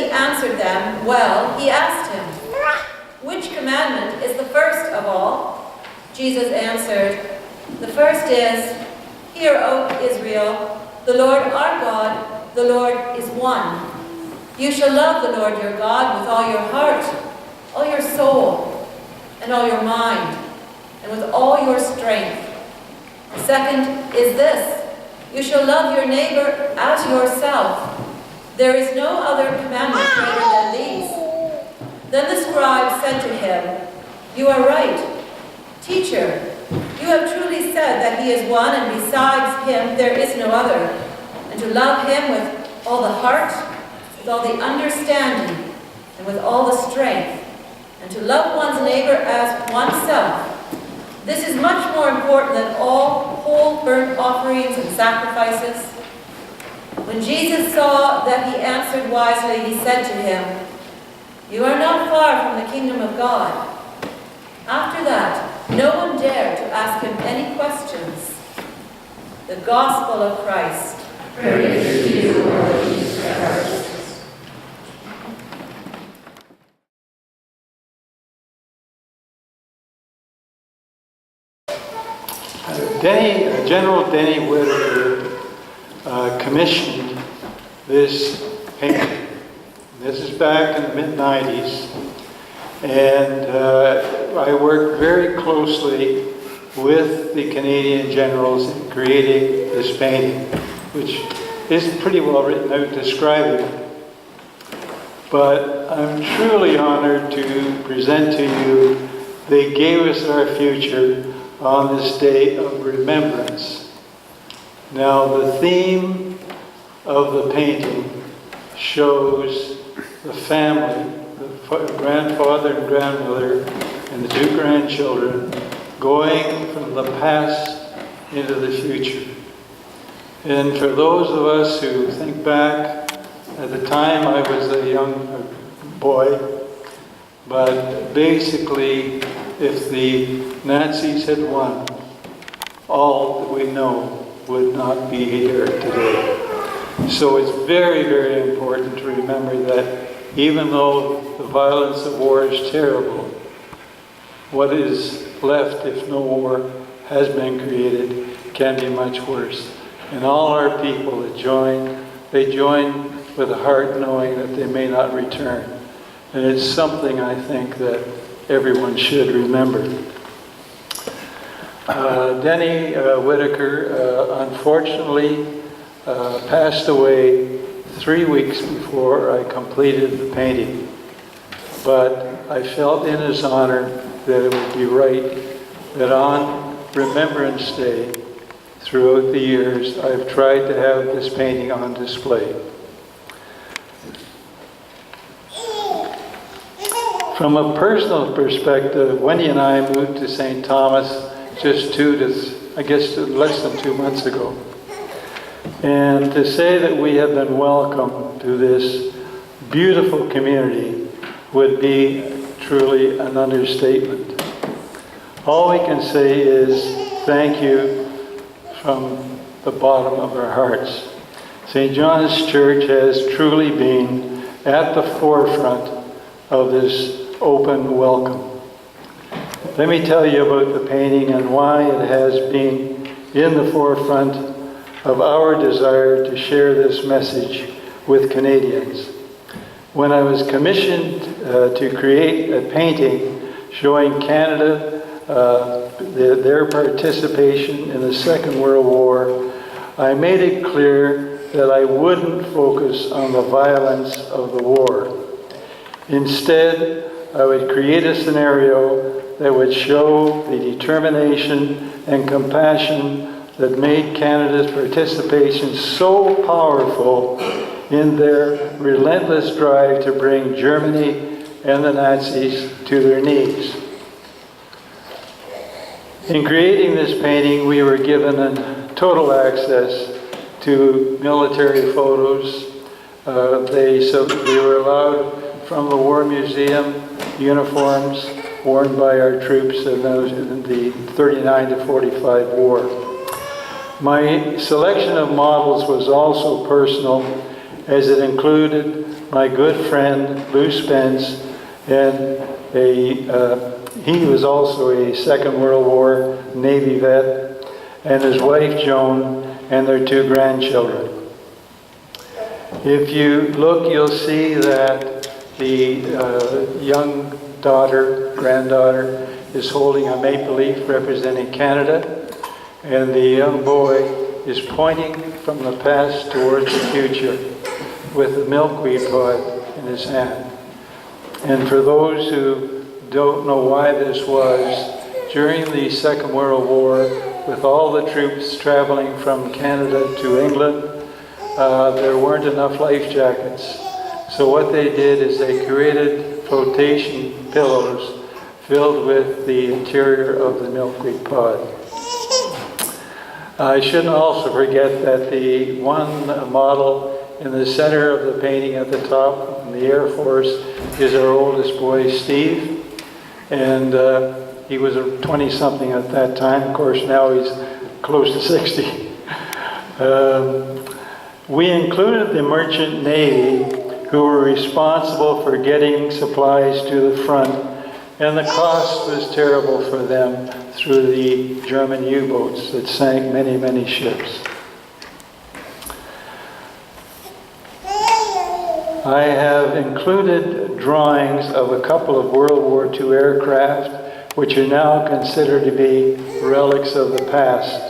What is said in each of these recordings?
he answered them well, he asked him, "Which commandment is the first of all?" Jesus answered, "The first is, 'Hear, O Israel, the Lord our God, the Lord is one. You shall love the Lord your God with all your heart, all your soul, and all your mind, and with all your strength. The second is this, you shall love your neighbor as yourself. There is no other commandment greater than these." Then the scribe said to him, "You are right, teacher. You have truly said that he is one, and besides him there is no other, and to love him with all the heart, with all the understanding, and with all the strength, and to love one's neighbor as oneself. This is much more important than all whole burnt offerings and sacrifices." When Jesus saw that he answered wisely, he said to him, "You are not far from the kingdom of God." After that, no one dared to ask him any questions. The Gospel of Christ. Praise to you, Lord Jesus Christ. General Denny Whittaker commissioned this painting. This is back in the mid-90s, and I worked very closely with the Canadian generals in creating this painting, which is pretty well written out describing it. But I'm truly honored to present to you, they gave us our future on this day of remembrance. Now, the theme of the painting shows the family, the grandfather and grandmother, and the two grandchildren going from the past into the future. And for those of us who think back, at the time I was a young boy, but basically, if the Nazis had won, all that we know would not be here today. So it's very, very important to remember that even though the violence of war is terrible, what is left if no war has been created can be much worse. And all our people that join, they join with a heart knowing that they may not return. And it's something I think that everyone should remember. Denny Whittaker unfortunately passed away 3 weeks before I completed the painting. But I felt in his honor that it would be right that on Remembrance Day, throughout the years, I've tried to have this painting on display. From a personal perspective, Wendy and I moved to St. Thomas just less than 2 months ago. And to say that we have been welcomed to this beautiful community would be truly an understatement. All we can say is thank you from the bottom of our hearts. St. John's Church has truly been at the forefront of this open welcome. Let me tell you about the painting and why it has been in the forefront of our desire to share this message with Canadians. When I was commissioned to create a painting showing Canada, their participation in the Second World War, I made it clear that I wouldn't focus on the violence of the war. Instead, I would create a scenario that would show the determination and compassion that made Canada's participation so powerful in their relentless drive to bring Germany and the Nazis to their knees. In creating this painting, we were given total access to military photos. We were allowed from the War Museum uniforms worn by our troops in the 39 to 45 war. My selection of models was also personal, as it included my good friend Lou Spence, and he was also a Second World War Navy vet, and his wife Joan, and their 2 grandchildren. If you look, you'll see that the young granddaughter, is holding a maple leaf representing Canada, and the young boy is pointing from the past towards the future with the milkweed pod in his hand. And for those who don't know why this was, during the Second World War, with all the troops traveling from Canada to England, there weren't enough life jackets. So what they did is they created flotation pillows filled with the interior of the milkweed pod. I shouldn't also forget that the one model in the center of the painting at the top in the Air Force is our oldest boy, Steve. And he was a 20-something at that time. Of course, now he's close to 60. We included the merchant navy, who were responsible for getting supplies to the front, and the cost was terrible for them through the German U-boats that sank many, many ships. I have included drawings of a couple of World War II aircraft, which are now considered to be relics of the past.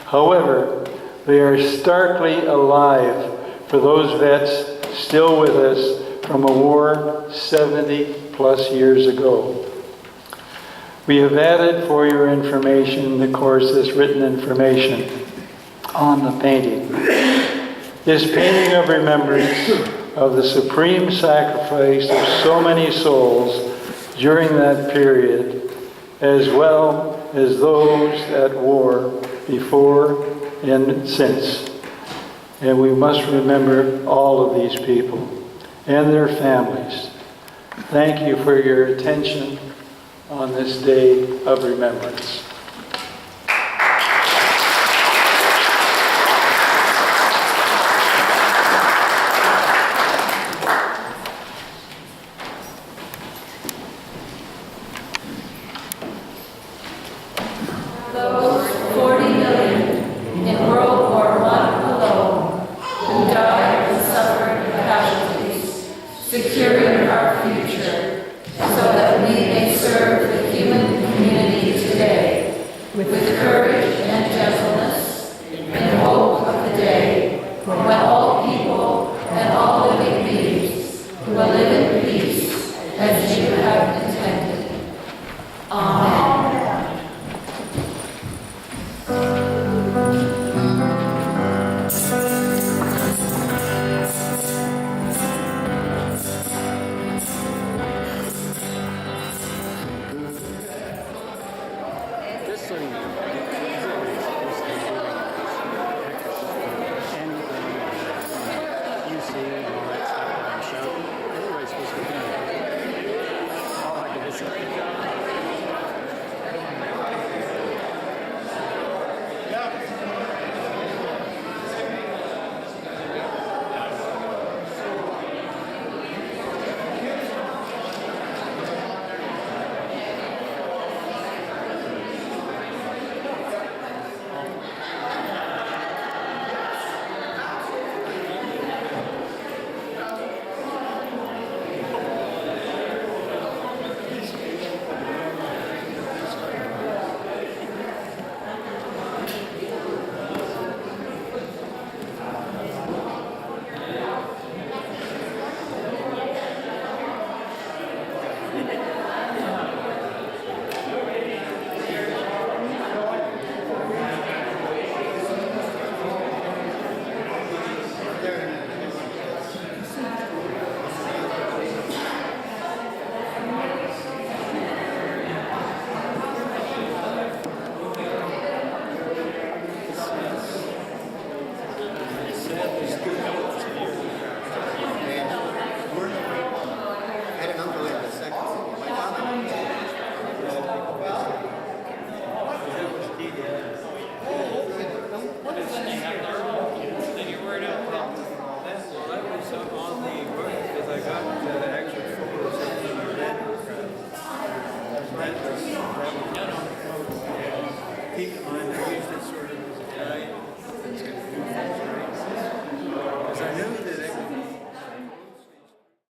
However, they are starkly alive for those vets still with us from a war 70 plus years ago. We have added for your information, of course, this written information on the painting. This painting of remembrance of the supreme sacrifice of so many souls during that period, as well as those at war before and since. And we must remember all of these people and their families. Thank you for your attention on this day of remembrance. Those 40 million in World War I alone who died and suffered casualties, securing our future, so that we may serve the human community today with courage and gentleness, in hope of the day when all people and all living beings will live in peace as you have